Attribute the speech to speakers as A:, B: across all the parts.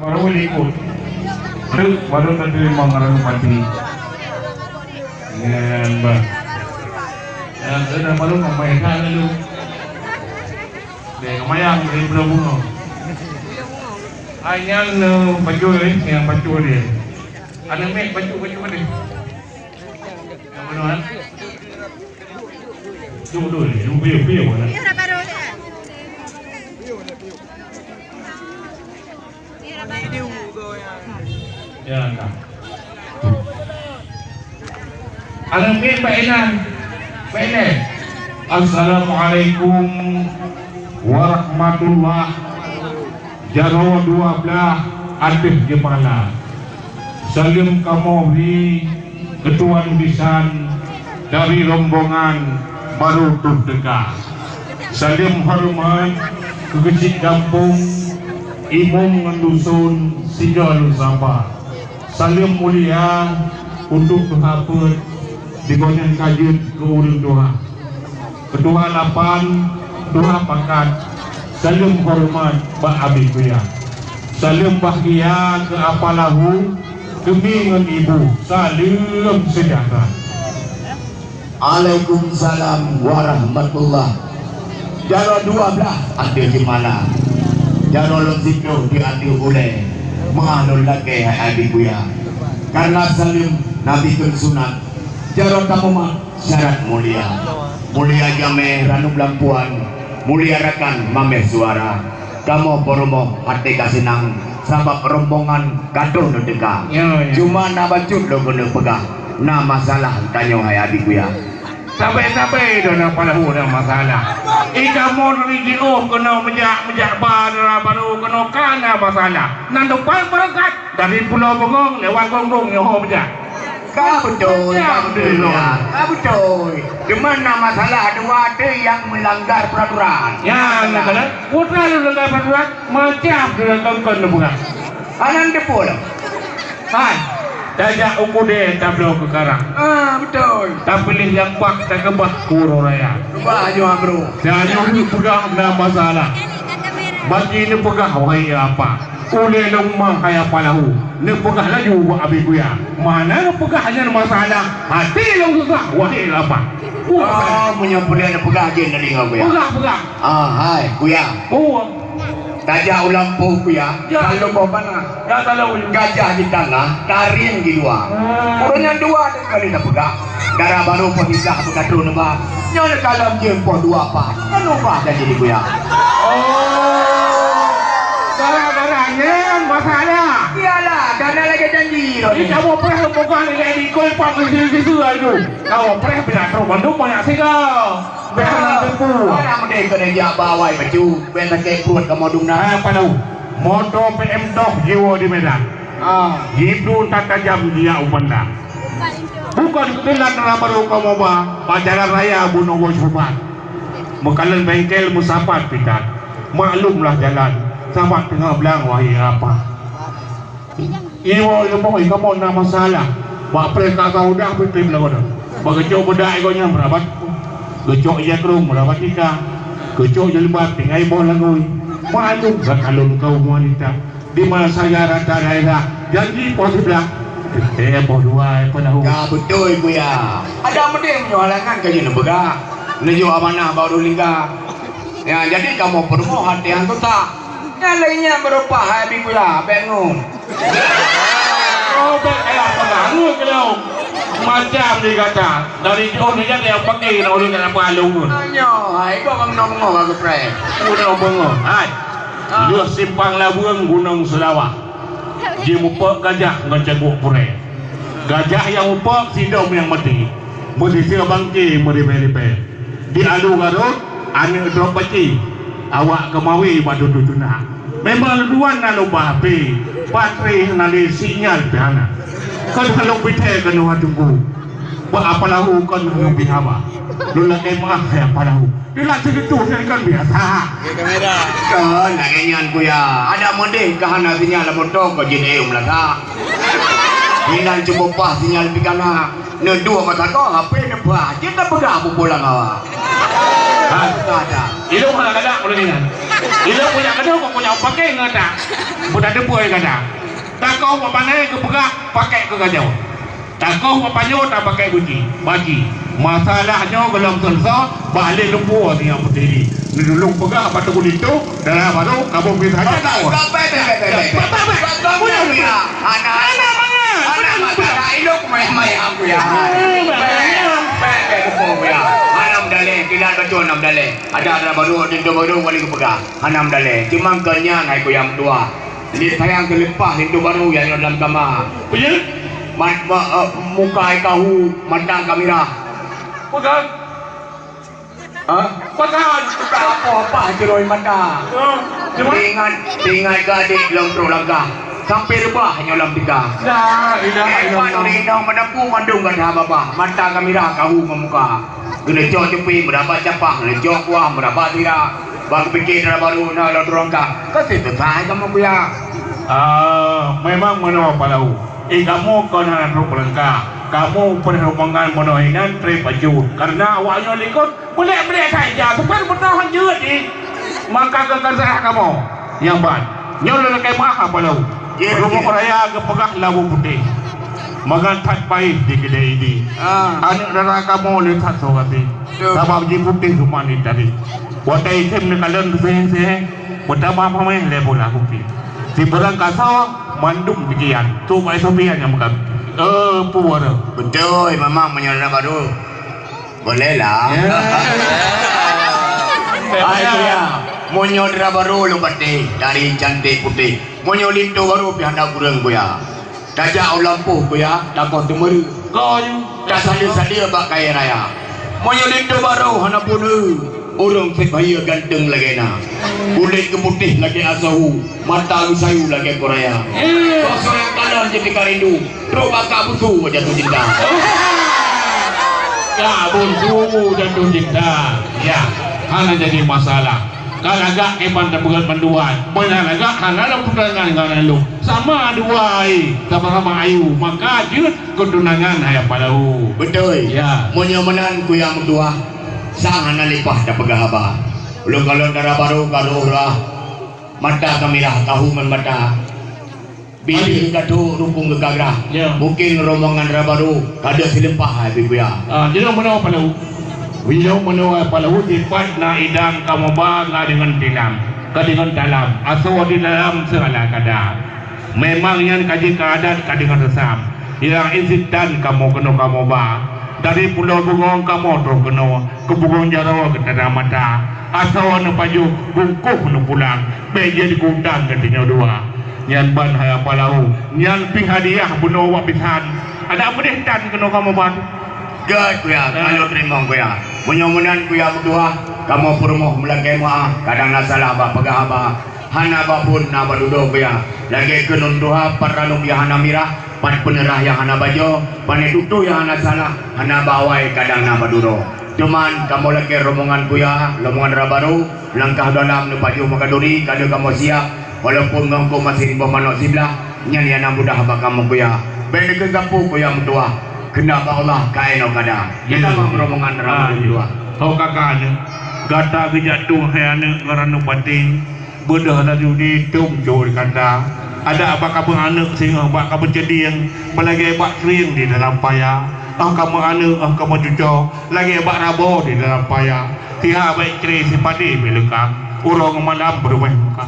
A: Baru ikut. Baru tadi mengarang pati. Yan ba? Yan na baru mamayakan lu. Deh kamayang dari Pulau Ayang baju yang baju dia. Ada mek baju ni. Yang mana? Dulu, biu mana? Ya, tak. Alamin Pak Enan. Pak Enan. Assalamualaikum warahmatullah. Jaro 12 artis Jemala. Salim Kamori, ketua tulisan dari rombongan baru Turdega. Salim hormat ke kecil kampung Imam Ngendusun Sigal Sabah. Salim mulia untuk sahabat di Gonyan Kajut ke Urun Doha. Kedua 8 Doha Pakat. Salim hormat Mbak Abi Kuya. Salim bahagia ke apalahu demi dengan ibu. Salim sejahtera.
B: Waalaikumsalam warahmatullah. Jaro 12 ada di mana? Jaro lezikro diambil oleh mengalul lagi Abi Kuya. Karena Salim Nabi sunat. Jaro tamu syarat mulia. Mulia jame ranu lampuan. Mulia rekan mameh suara. Kamu poromo hati kasinang sabab rombongan gaduh no dega. Cuma na bacut lo kena pegang. Na masalah tanyo hai Abi Kuya.
A: Sampai dah pada dah masalah. Ika mon video kena menjak baru kena kana masalah. Nanti berangkat dari Pulau Bengong lewat Gonggong nyoho menjak.
B: Kau betul, betul. Di mana masalah ada yang melanggar peraturan?
A: Yang nak putra melanggar peraturan macam dia tongkon bukan?
B: Anan depol.
A: Hai, dajak ukude tablo ke karang.
B: Betul.
A: Tapi yang pak tak kebak kuro raya.
B: Baju bro.
A: Jangan ni pegang dah masalah. Bagi ni pegang wahai apa? Oleh lemah kaya palahu. Ni pegah laju buat Abi Kuya. Mana pegah hanya masalah. Hati yang susah. Wahai apa?
B: Punya pilihan pegah je dari kau Kuya.
A: Pegah.
B: Hai Kuya. Tajak ulang po Kuya. Kalau kau mana?
A: Ya kalau
B: gajah di tengah, taring di luar. Urunnya 2 kali dah pegah. Darah baru pun hisah berkatu nama. Nyonya kalau jempol 2 apa? Kan ubah jadi di Kuya.
A: Darah-darahnya masalah.
B: Iyalah, karena lagi janji.
A: Ini kamu pernah bukan ini kau pak situ itu. Kamu pernah pindah ke Bandung banyak sih kau. Biar tempu.
B: Orang mereka kena jak bawai baju, biar tak perut kamu dungna.
A: Apa tahu? Motor PM Doh jiwa di Medan. Itu tak tajam dia ubanda. Bukan ketelan baru kamu pacaran raya bunuh sobat. Mekalan bengkel musafat pikat. Maklumlah jalan. Sama tengah belang wahai apa? Iwo yang boy kamu nak masalah. Bak mereka kau dah betul lah kau. Bagacok bedak kau nya merabat. Gecok ia kerung merabat nikah. Gecok jelibat tinggal boh langui. Maklum kalau kau wanita di mana saya rata daerah janji positif. Boh 2 penahu.
B: Ya betul Kuya. Ada mending menyuarakan kaji nebega. Nejo amanah baru lingga. Ya jadi kamu perlu hati yang tak. Yang lainnya berupa Abi Kuya, bingung.
A: Pengaruh kalau macam dikata dari jauh ni jangan yang pakai orang yang pengaruh.
B: Hai, kau bang nongol aku pray.
A: Gunung bengong, hai. Dia simpang Labuang Gunung Selawak. Dia mupak gajah ngeceguk pure. Gajah yang mupak sidom yang mati. Mesti sila bangki meripe-ripe. Di alu garut, ane drop peci. Awak kemawi batu tutuna. Memang luan nalu bahapi. Patri nali sinyal pihana. Kan kalau bite kanu hatungku. Buat apa lahu kan mengubi hawa. Lula kemah ya palahu. Dia segitu saya kan biasa.
B: Ya kamera. Kan nakenyan Kuya. Ada mending kahana sinyal motor kau jin melata. Hinan cuba pas sinyal pikana. Ne 2 mata kau HP ne bah. Kita pegang pulang awak.
A: Ada. Itu mana kadang boleh ni. Ila punya kedua kau punya pakai ngata. Budak debu kata. Tak kau papanai ke pegak pakai ke kajau. Tak kau papanyo tak pakai bagi. Masalahnya kalau selesai balik lumpur ni yang berdiri. Ni dulu pegak batu kulit tu dalam baru kamu bisa saja tahu.
B: Anak masalah ilok maya aku ya. Anam dale, tidak betul anam dale. Ada baru dindu baru kali kepegang. Anam dale. Cuma kenya naik ku yang tua. Ini sayang kelepah dindu baru yang dalam kamar.
A: Punya?
B: Muka kahu mata kamera.
A: Pegang. Pegang.
B: Apa jeroi mata. Ingat gadik long langkah. Sampai rebah hanya dalam tiga. Dah, madaku mandung kan apa mata kamera kahu memuka. Kena jauh cepi berapa capah, kena jauh kuah berapa tidak. Bang fikir dah baru nak lalu rongkah. Kasih selesai kamu punya.
A: Memang mana palau. Kamu kau nak rongkah. Kamu penerbangan monoinan terpaju karena awaknya likut boleh saja. Supaya bertahan juga ni. Maka kekerjaan kamu yang ban. Nyolong kayak apa palau. Rumah raya kepegah labu putih. Magan tak baik di kedai ini. Anak darah kamu lihat sokati. Sabab ji putih rumah ni tadi. Watai item ni kalian seheng. Betapa apa main level aku pi. Si berang kasau mandum bikian. Tu mai sopian yang makan. Puara.
B: Betul, memang menyerah baru. Boleh lah. Ayah, monyo dera baru lu pati dari cantik putih. Monyo lintu baru pihanda kurang kuya. Dajak lampu kuya, takon temeru.
A: Kau
B: dah sadia bak kaya raya. Monyo lintu baru hana punu. Orang set bahaya ganteng lagi na. Kulit keputih lagi asahu, mata sayu lagi koraya. Kosong yang kanan jadi karindu. Terus bakal busu jatuh cinta.
A: Ya busu jatuh cinta. Ya, hanya jadi masalah. Kalau agak kepan terbuat panduan, benar agak kalau pertanyaan dengan lu sama dua sama ayu maka jut ketunangan hayap palau.
B: Betul. Ya. Monyo menan ku yang dua. Sangat nalipah dah pegahaba. Belum kalau darah baru kalau lah mata kamera tahu mata. Bili kadu rupung gegagrah. Mungkin rombongan darah baru ada silempah ibu ya.
A: Jadi mana palau? Bila mana palau tipat na idang kamu bangga dengan tinam, dengan dalam. Asal di dalam segala kadar. Memang yang kaji keadaan dengan resam. Yang insidan kamu kena kamu bah. Dari pulau Bungong kamu terus kena ke Bungong Jarawa ke tanah mata. Asal anu paju bungkuh nu pulang. Beja di gudang katanya dua. Nyan ban haya palau. Nyan ping hadiah bunuh wak pisan. Ada apa deh tan kena kamu ban?
B: Gad kuya, kalau terima kuya. Mudah-mudahan kuya berdua kamu permoh melangkai maaf. Kadang nasalah bah pegahaba. Hana babun na badudo kuya. Lagi kenun doa paranum ya hana mirah. Pan penerah yang hana bajo, pan tutu yang hana salah, hana bawai kadang nama duro. Cuman kamu lagi rombongan kuya, rombongan rabaru, langkah dalam nepaju makaduri, kada kamu siap, walaupun kamu masih di bawah manok sebelah, nyanyi anak mudah apa kamu kuya. Benda kegapu kuya mutua, kenapa Allah kaino kada. Kita rombongan rabaru dua.
A: Kau kakaknya, gata kejatuh hayane ngaranu pati, bedah tadi di tumjol kata. Ada apa kamu anak sehingga apa kamu jadi yang melagi bak sering di dalam payah. Kamu anak, kamu cucu lagi bak rabo di dalam payah. Tiap baik ceri si padi belakang. Urang malam bermain muka.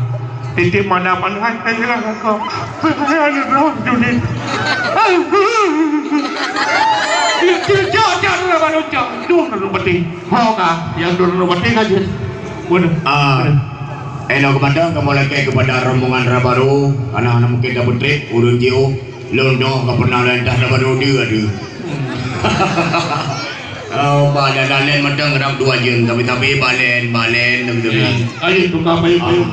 A: Titip malam anak saya kau. Saya ada roh judi. Cucu jangan baru cucu. Dua beti. Mau kah? Yang dua beti aja. Benar.
B: Eno kepada kamu lagi kepada rombongan Rabaru, anak-anak mungkin dah bertrip, urun jauh, londo kau pernah lentah Rabaru dia ada. Oh, balen macam ngerap dua jam, tapi balen.
A: Ayo tukar payung,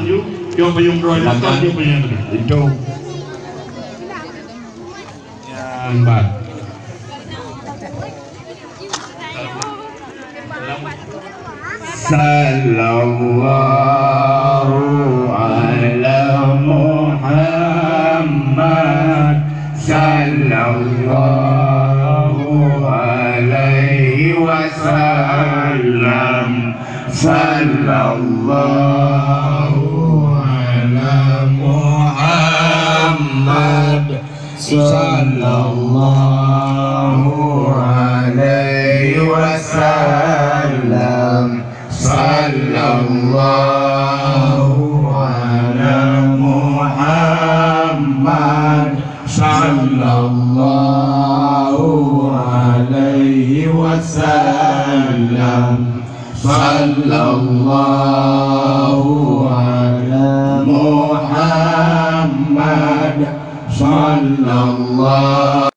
A: jauh payung roy datang dia payung
B: itu.
A: Empat.
B: Sallallahu ala Muhammad sallallahu alaihi wasallam sallallahu Muhammad sallallahu alaihi wasallam. Sallallahu ala Muhammad sallallahu alaihi wasallam. Sallallahu ala Muhammad sallallahu